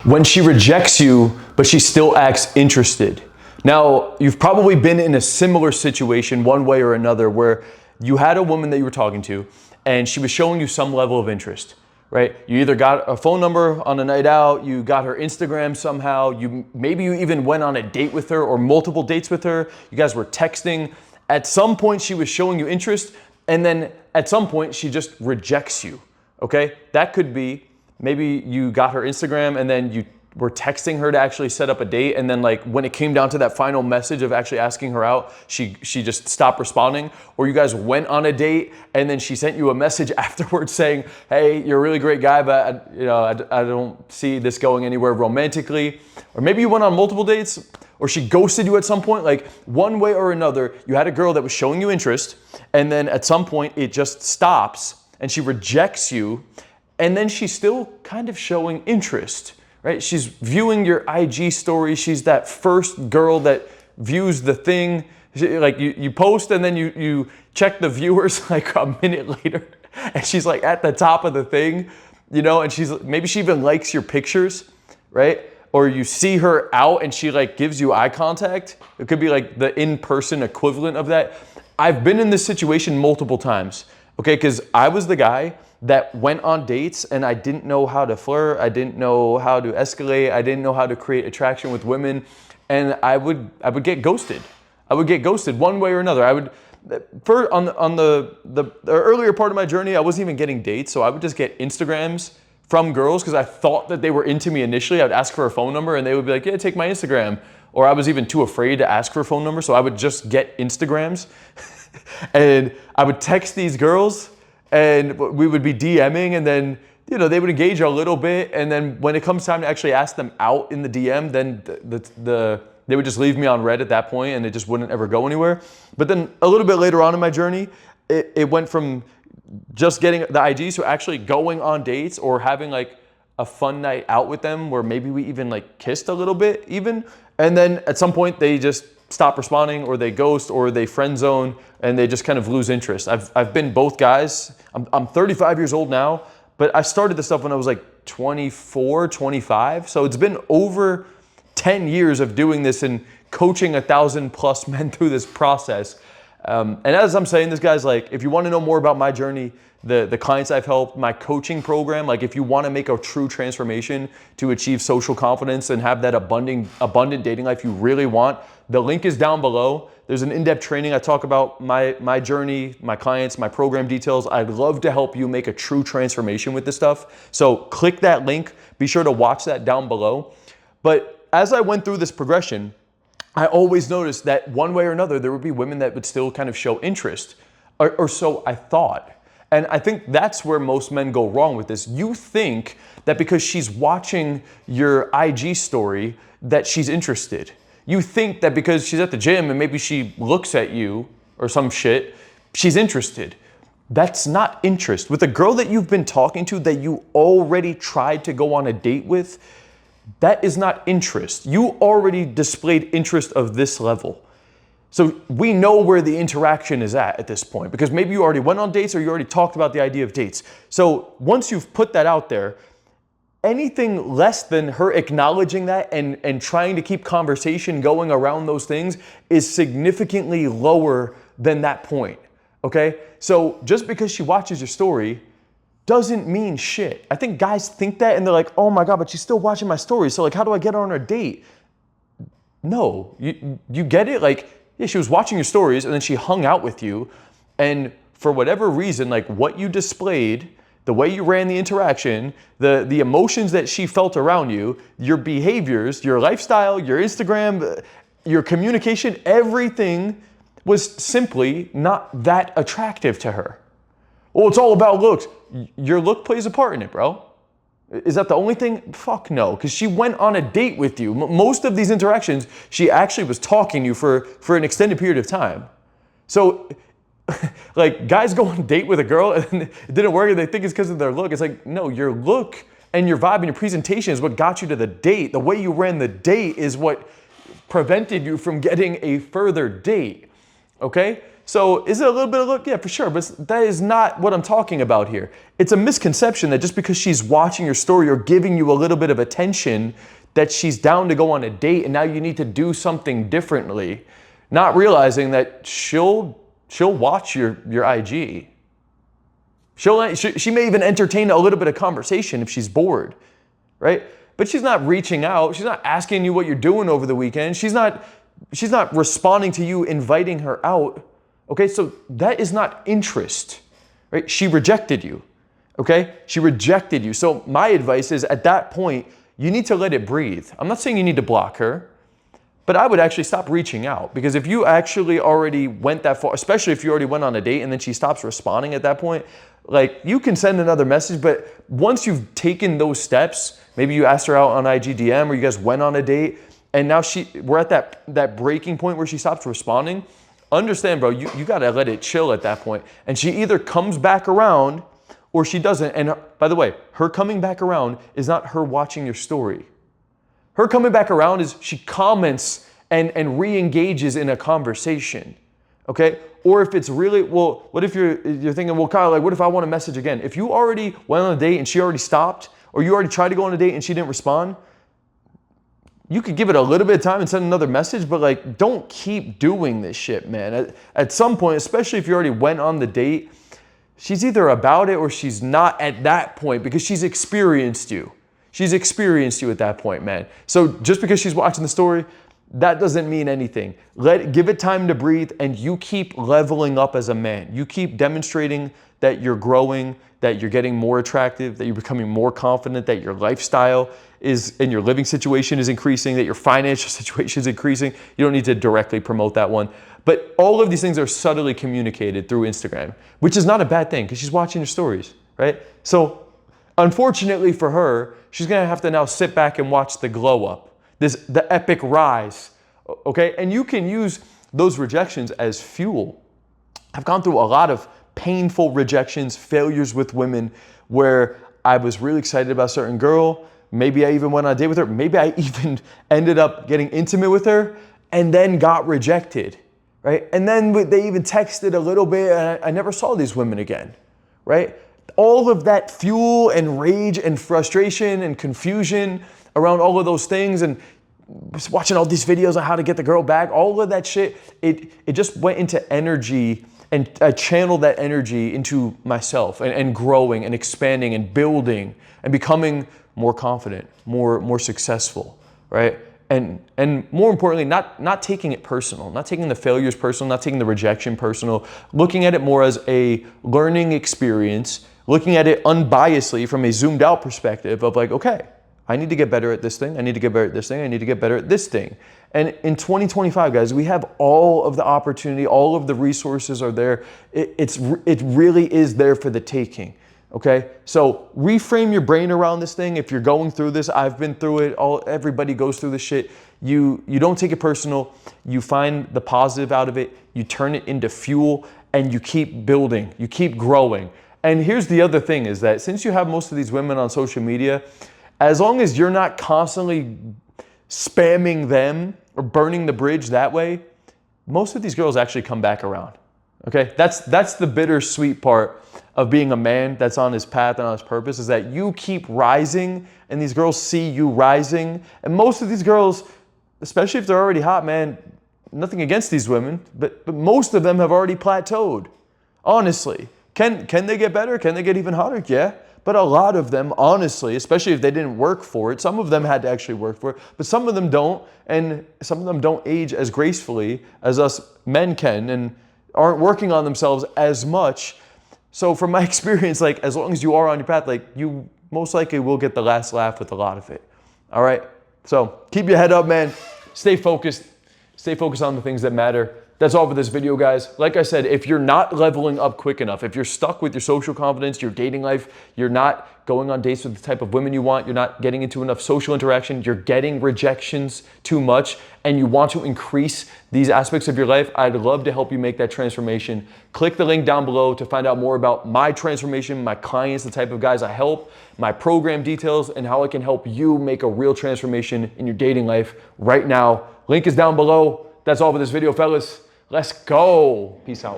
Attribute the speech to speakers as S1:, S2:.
S1: when she rejects you, but she still acts interested. Now, you've probably been in a similar situation one way or another where you had a woman that you were talking to and she was showing you some level of interest, right? You either got a phone number on a night out, you got her Instagram somehow, maybe you even went on a date with her or multiple dates with her, you guys were texting. At some point she was showing you interest, and then at some point she just rejects you, okay? That could be maybe you got her Instagram and then you were texting her to actually set up a date, and then like when it came down to that final message of actually asking her out, she just stopped responding. Or you guys went on a date and then she sent you a message afterwards saying, hey, you're a really great guy, but I don't see this going anywhere romantically. Or maybe you went on multiple dates, or she ghosted you at some point. Like one way or another, you had a girl that was showing you interest, and then at some point it just stops and she rejects you, and then she's still kind of showing interest. Right? She's viewing your IG story. She's that first girl that views the thing. Like you post and then you check the viewers like a minute later and she's like at the top of the thing, and maybe she even likes your pictures, right? Or you see her out and she like gives you eye contact. It could be like the in-person equivalent of that. I've been in this situation multiple times, okay? Because I was the guy that went on dates and I didn't know how to flirt, I didn't know how to escalate, I didn't know how to create attraction with women, and I would get ghosted. I would get ghosted one way or another. On the earlier part of my journey, I wasn't even getting dates, so I would just get Instagrams from girls because I thought that they were into me initially. I'd ask for a phone number and they would be like, yeah, take my Instagram. Or I was even too afraid to ask for a phone number, so I would just get Instagrams and I would text these girls, and we would be DMing, and then they would engage a little bit, and then when it comes time to actually ask them out in the DM, then they would just leave me on red at that point, and it just wouldn't ever go anywhere. But then a little bit later on in my journey, it went from just getting the IG to actually going on dates or having like a fun night out with them where maybe we even like kissed a little bit even, and then at some point they just stop responding, or they ghost, or they friend zone, and they just kind of lose interest. I've been both guys. I'm 35 years old now, but I started this stuff when I was like 24, 25. So it's been over 10 years of doing this and coaching 1,000+ men through this process. And as I'm saying this, guys, like if you want to know more about my journey, the clients I've helped, my coaching program, like if you want to make a true transformation to achieve social confidence and have that abundant dating life you really want, the link is down below. There's an in-depth training. I talk about my journey, my clients, my program details. I'd love to help you make a true transformation with this stuff. So click that link. Be sure to watch that down below. But as I went through this progression, I always noticed that one way or another, there would be women that would still kind of show interest, or so I thought. And I think that's where most men go wrong with this. You think that because she's watching your IG story that she's interested. You think that because she's at the gym and maybe she looks at you or some shit, she's interested. That's not interest. With a girl that you've been talking to that you already tried to go on a date with, that is not interest. You already displayed interest of this level. So we know where the interaction is at this point, because maybe you already went on dates or you already talked about the idea of dates. So once you've put that out there, anything less than her acknowledging that and trying to keep conversation going around those things is significantly lower than that point, okay? So just because she watches your story doesn't mean shit. I think guys think that and they're like, oh my God, but she's still watching my story. So like, how do I get her on a date? No, you get it? Like, yeah, she was watching your stories and then she hung out with you. And for whatever reason, like what you displayed, the way you ran the interaction, the emotions that she felt around you, your behaviors, your lifestyle, your Instagram, your communication, everything was simply not that attractive to her. Well, it's all about looks. Your look plays a part in it, bro. Is that the only thing? Fuck no, because she went on a date with you. Most of these interactions, she actually was talking to you for an extended period of time. So, like, guys go on a date with a girl and it didn't work and they think it's because of their look. It's like, no, your look and your vibe and your presentation is what got you to the date. The way you ran the date is what prevented you from getting a further date. Okay? So is it a little bit of look? Yeah, for sure. But that is not what I'm talking about here. It's a misconception that just because she's watching your story or giving you a little bit of attention, that she's down to go on a date and now you need to do something differently. Not realizing that she'll watch your IG. She may even entertain a little bit of conversation if she's bored, right? But she's not reaching out. She's not asking you what you're doing over the weekend. She's not responding to you, inviting her out. Okay, so that is not interest, right? She rejected you, okay? She rejected you. So my advice is at that point, you need to let it breathe. I'm not saying you need to block her, but I would actually stop reaching out, because if you actually already went that far, especially if you already went on a date and then she stops responding at that point, like, you can send another message, but once you've taken those steps, maybe you asked her out on IGDM or you guys went on a date and now we're at that breaking point where she stops responding. Understand, bro, you gotta let it chill at that point. And she either comes back around or she doesn't. And by the way, her coming back around is not her watching your story. Her coming back around is she comments and re-engages in a conversation, okay? Or if it's really, well, what if you're thinking, well, Kyle, like, what if I want to message again? If you already went on a date and she already stopped, or you already tried to go on a date and she didn't respond, you could give it a little bit of time and send another message, but like, don't keep doing this shit, man. At some point, especially if you already went on the date, she's either about it or she's not at that point, because she's experienced you. She's experienced you at that point, man. So just because she's watching the story, that doesn't mean anything. Give it time to breathe, and you keep leveling up as a man. You keep demonstrating that you're growing, that you're getting more attractive, that you're becoming more confident, that your lifestyle is, and your living situation is increasing, that your financial situation is increasing. You don't need to directly promote that one. But all of these things are subtly communicated through Instagram, which is not a bad thing because she's watching your stories, right? So unfortunately for her, she's gonna have to now sit back and watch the glow up, the epic rise, okay? And you can use those rejections as fuel. I've gone through a lot of painful rejections, failures with women, where I was really excited about a certain girl. Maybe I even went on a date with her. Maybe I even ended up getting intimate with her and then got rejected, right? And then they even texted a little bit, and I never saw these women again, right? All of that fuel and rage and frustration and confusion around all of those things, and watching all these videos on how to get the girl back, all of that shit, it just went into energy, and I channeled that energy into myself and growing and expanding and building and becoming more confident, more successful, right? And more importantly, not taking it personal, not taking the failures personal, not taking the rejection personal, looking at it more as a learning experience, looking at it unbiasedly from a zoomed out perspective of like, okay, I need to get better at this thing. I need to get better at this thing. I need to get better at this thing. And in 2025, guys, we have all of the opportunity, all of the resources are there. It really is there for the taking, okay? So reframe your brain around this thing. If you're going through this, I've been through it. Everybody goes through this shit. You don't take it personal. You find the positive out of it. You turn it into fuel, and you keep building. You keep growing. And here's the other thing is that since you have most of these women on social media, as long as you're not constantly spamming them or burning the bridge that way, most of these girls actually come back around, okay? That's the bittersweet part of being a man that's on his path and on his purpose, is that you keep rising and these girls see you rising. And most of these girls, especially if they're already hot, man, nothing against these women, but most of them have already plateaued, honestly. Can they get better? Can they get even hotter? Yeah. But a lot of them, honestly, especially if they didn't work for it, some of them had to actually work for it, but some of them don't, and some of them don't age as gracefully as us men can and aren't working on themselves as much. So from my experience, like, as long as you are on your path, like, you most likely will get the last laugh with a lot of it. All right? So keep your head up, man. Stay focused. Stay focused on the things that matter. That's all for this video, guys. Like I said, if you're not leveling up quick enough, if you're stuck with your social confidence, your dating life, you're not going on dates with the type of women you want, you're not getting into enough social interaction, you're getting rejections too much, and you want to increase these aspects of your life, I'd love to help you make that transformation. Click the link down below to find out more about my transformation, my clients, the type of guys I help, my program details, and how I can help you make a real transformation in your dating life right now. Link is down below. That's all for this video, fellas. Let's go. Peace out.